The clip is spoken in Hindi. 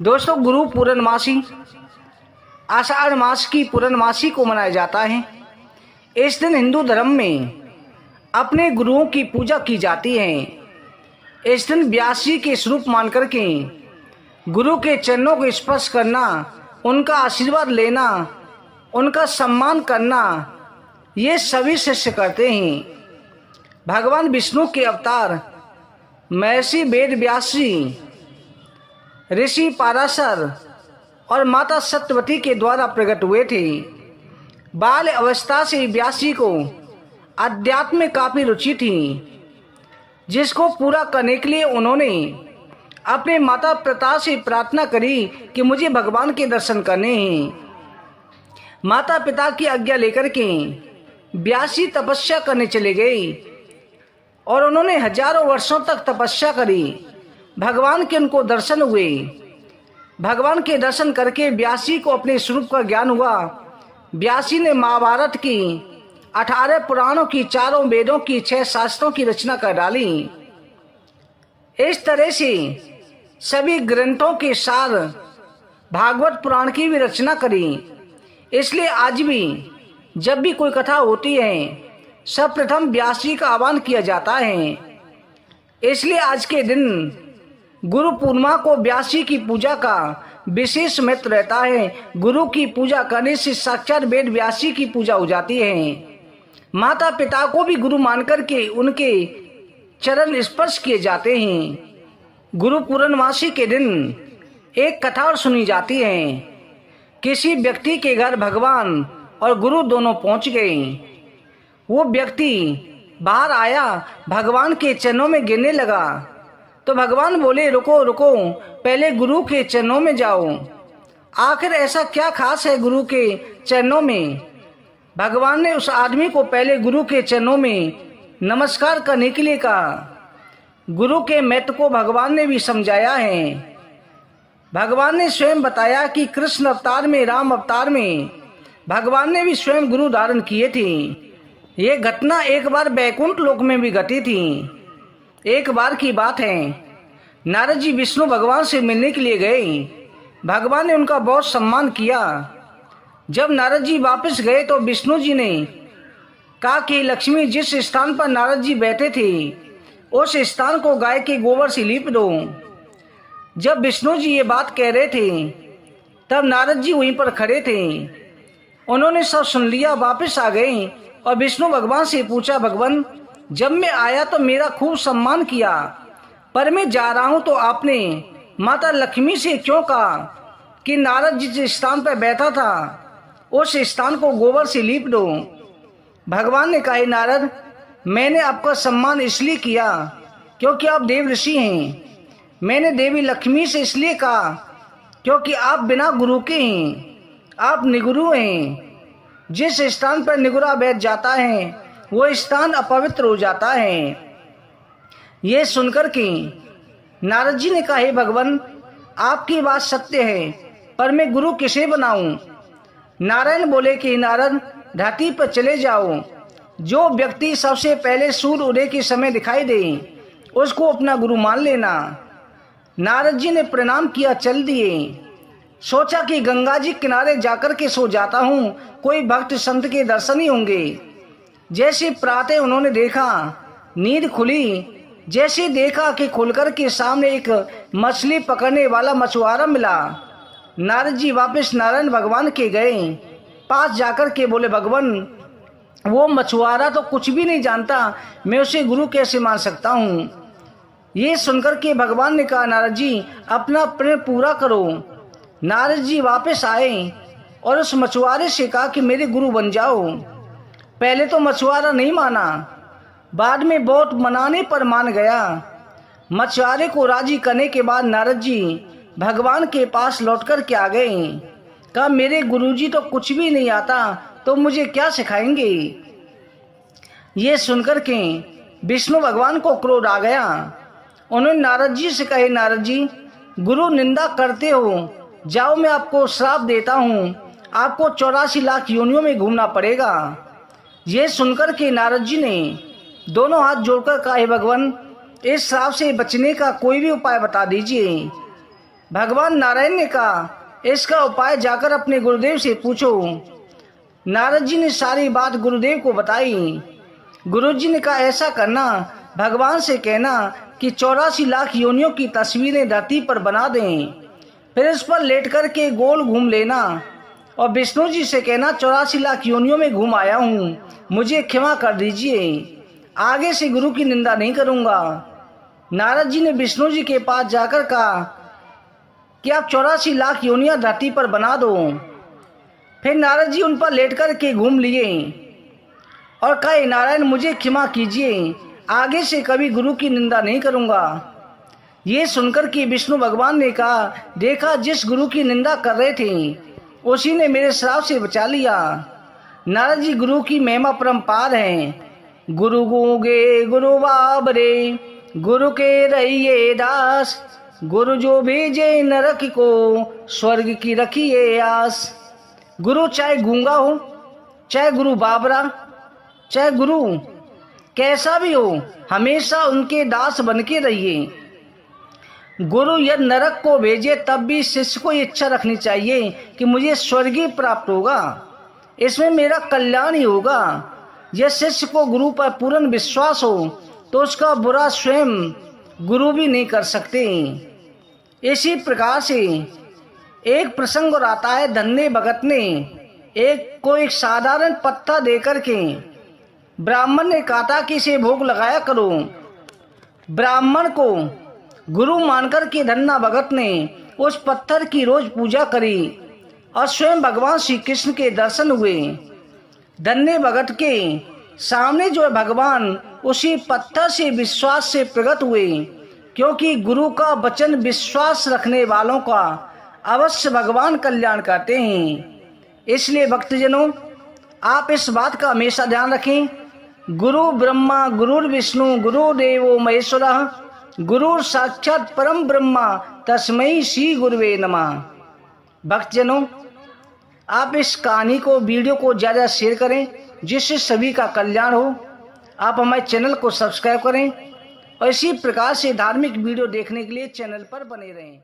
दोस्तों, गुरु पूर्णमासी आषाढ़ मास की पूर्णमासी को मनाया जाता है। इस दिन हिंदू धर्म में अपने गुरुओं की पूजा की जाती है। इस दिन व्यासी के स्वरूप मान करके गुरु के चरणों को स्पर्श करना, उनका आशीर्वाद लेना, उनका सम्मान करना, ये सभी शिष्य करते हैं। भगवान विष्णु के अवतार महर्षि वेद व्यासी, ऋषि पाराशर और माता सत्यवती के द्वारा प्रकट हुए थे। बाल अवस्था से व्यासी को अध्यात्म में काफी रुचि थी, जिसको पूरा करने के लिए उन्होंने अपने माता पिता से प्रार्थना करी कि मुझे भगवान के दर्शन करने हैं। माता पिता की आज्ञा लेकर के व्यासी तपस्या करने चले गए और उन्होंने हजारों वर्षों तक तपस्या करी। भगवान के उनको दर्शन हुए। भगवान के दर्शन करके व्यासी को अपने स्वरूप का ज्ञान हुआ। व्यासी ने महाभारत की 18 पुराणों की, 4 वेदों की, 6 शास्त्रों की रचना कर डाली। इस तरह से सभी ग्रंथों के सार भागवत पुराण की भी रचना करी। इसलिए आज भी जब भी कोई कथा होती है, सर्वप्रथम व्यासी का आह्वान किया जाता है। इसलिए आज के दिन गुरु पूर्णिमा को व्यासी की पूजा का विशेष महत्व रहता है। गुरु की पूजा करने से साक्षात वेद व्यासी की पूजा हो जाती है। माता पिता को भी गुरु मानकर के उनके चरण स्पर्श किए जाते हैं। गुरु पूर्णमासी के दिन एक कथा और सुनी जाती है। किसी व्यक्ति के घर भगवान और गुरु दोनों पहुंच गए। वो व्यक्ति बाहर आया, भगवान के चरणों में गिरने लगा तो भगवान बोले, रुको रुको, पहले गुरु के चरणों में जाओ। आखिर ऐसा क्या खास है गुरु के चरणों में? भगवान ने उस आदमी को पहले गुरु के चरणों में नमस्कार करने के लिए कहा। गुरु के महत्व को भगवान ने भी समझाया है। भगवान ने स्वयं बताया कि कृष्ण अवतार में, राम अवतार में भगवान ने भी स्वयं गुरु धारण किए थे। ये घटना एक बार बैकुंठ लोक में भी घटी थी। एक बार की बात है, नारद जी विष्णु भगवान से मिलने के लिए गए। भगवान ने उनका बहुत सम्मान किया। जब नारद जी वापस गए तो विष्णु जी ने कहा कि लक्ष्मी, जिस स्थान पर नारद जी बैठे थे उस स्थान को गाय के गोबर से लीप दो। जब विष्णु जी ये बात कह रहे थे तब नारद जी वहीं पर खड़े थे। उन्होंने सब सुन लिया, वापस आ गए और विष्णु भगवान से पूछा, भगवान, जब मैं आया तो मेरा खूब सम्मान किया, पर मैं जा रहा हूं तो आपने माता लक्ष्मी से क्यों कहा कि नारद जिस स्थान पर बैठा था उस स्थान को गोबर से लीप दो? भगवान ने कहा, नारद, मैंने आपका सम्मान इसलिए किया क्योंकि आप देव ऋषि हैं। मैंने देवी लक्ष्मी से इसलिए कहा क्योंकि आप बिना गुरु के हैं, आप निगुरु हैं। जिस स्थान पर निगुरा बैठ जाता है वो स्थान अपवित्र हो जाता है। ये सुनकर के नारद जी ने कहा, हे भगवान, आपकी बात सत्य है, पर मैं गुरु किसे बनाऊं? नारायण बोले कि नारद, धरती पर चले जाओ। जो व्यक्ति सबसे पहले सूर्य उदय के समय दिखाई दे उसको अपना गुरु मान लेना। नारद जी ने प्रणाम किया, चल दिए। सोचा कि गंगा जी किनारे जाकर के सो जाता हूँ, कोई भक्त संत के दर्शन ही होंगे। जैसे प्रातः उन्होंने देखा, नींद खुली। जैसे देखा कि खुलकर के सामने एक मछली पकड़ने वाला मछुआरा मिला। नारद जी वापस नारायण भगवान के गए। पास जाकर के बोले, भगवान, वो मछुआरा तो कुछ भी नहीं जानता, मैं उसे गुरु कैसे मान सकता हूँ? ये सुनकर के भगवान ने कहा, नारद जी, अपना प्रण पूरा करो। नारद जी वापस आए और उस मछुआरे से कहा कि मेरे गुरु बन जाओ। पहले तो मछुआरा नहीं माना, बाद में बहुत मनाने पर मान गया। मछुआरे को राजी करने के बाद नारद जी भगवान के पास लौटकर के आ गए। कहा, मेरे गुरुजी तो कुछ भी नहीं आता, तो मुझे क्या सिखाएंगे? ये सुनकर के विष्णु भगवान को क्रोध आ गया। उन्होंने नारद जी से कहे, नारद जी, गुरु निंदा करते हो, जाओ, मैं आपको श्राप देता हूँ, आपको 84 लाख योनियों में घूमना पड़ेगा। ये सुनकर के नारद जी ने दोनों हाथ जोड़कर कहा, हे भगवान, इस श्राप से बचने का कोई भी उपाय बता दीजिए। भगवान नारायण ने कहा, इसका उपाय जाकर अपने गुरुदेव से पूछो। नारद जी ने सारी बात गुरुदेव को बताई। गुरु जी ने कहा, ऐसा करना, भगवान से कहना कि 84 लाख योनियों की तस्वीरें धरती पर बना दें, फिर इस पर लेट कर के गोल घूम लेना और विष्णु जी से कहना 84 लाख योनियों में घूम आया हूँ, मुझे क्षमा कर दीजिए, आगे से गुरु की निंदा नहीं करूँगा। नारद जी ने विष्णु जी के पास जाकर कहा कि आप 84 लाख योनियां धरती पर बना दो। फिर नारद जी उन पर लेट कर के घूम लिए और कहे, नारायण मुझे क्षमा कीजिए, आगे से कभी गुरु की निंदा नहीं करूँगा। ये सुनकर कि विष्णु भगवान ने कहा, देखा जिस गुरु की निंदा कर रहे थे उसी ने मेरे श्राप से बचा लिया। नारद जी गुरु की महिमा परम्पार है। गुरु गूंगे गुरु बाबरे, गुरु के रहिए दास, गुरु जो भेजे नरक को, स्वर्ग की रखिए आस। गुरु चाहे गूंगा हो, चाहे गुरु बाबरा, चाहे गुरु कैसा भी हो, हमेशा उनके दास बन के रहिए। गुरु यदि नरक को भेजे तब भी शिष्य को इच्छा रखनी चाहिए कि मुझे स्वर्ग ही प्राप्त होगा, इसमें मेरा कल्याण ही होगा। यह शिष्य को गुरु पर पूर्ण विश्वास हो तो उसका बुरा स्वयं गुरु भी नहीं कर सकते। इसी प्रकार से एक प्रसंग और आता है, धन्य भगत ने एक साधारण पत्थर देकर के ब्राह्मण ने कहा था कि इसे भोग लगाया करो। ब्राह्मण को गुरु मानकर के धन्ना भगत ने उस पत्थर की रोज पूजा करी और स्वयं भगवान श्री कृष्ण के दर्शन हुए। धन्य भगत के सामने जो है भगवान उसी पत्थर से विश्वास से प्रकट हुए, क्योंकि गुरु का वचन विश्वास रखने वालों का अवश्य भगवान कल्याण करते हैं। इसलिए भक्तजनों, आप इस बात का हमेशा ध्यान रखें, गुरु ब्रह्मा गुरुर् विष्णु गुरुदेवो महेश्वरः, गुरु साक्षात परम ब्रह्मा तस्मै श्री गुरुवे नमः। भक्तजनों, आप इस कहानी को, वीडियो को ज़्यादा शेयर करें जिससे सभी का कल्याण हो। आप हमारे चैनल को सब्सक्राइब करें और इसी प्रकार से धार्मिक वीडियो देखने के लिए चैनल पर बने रहें।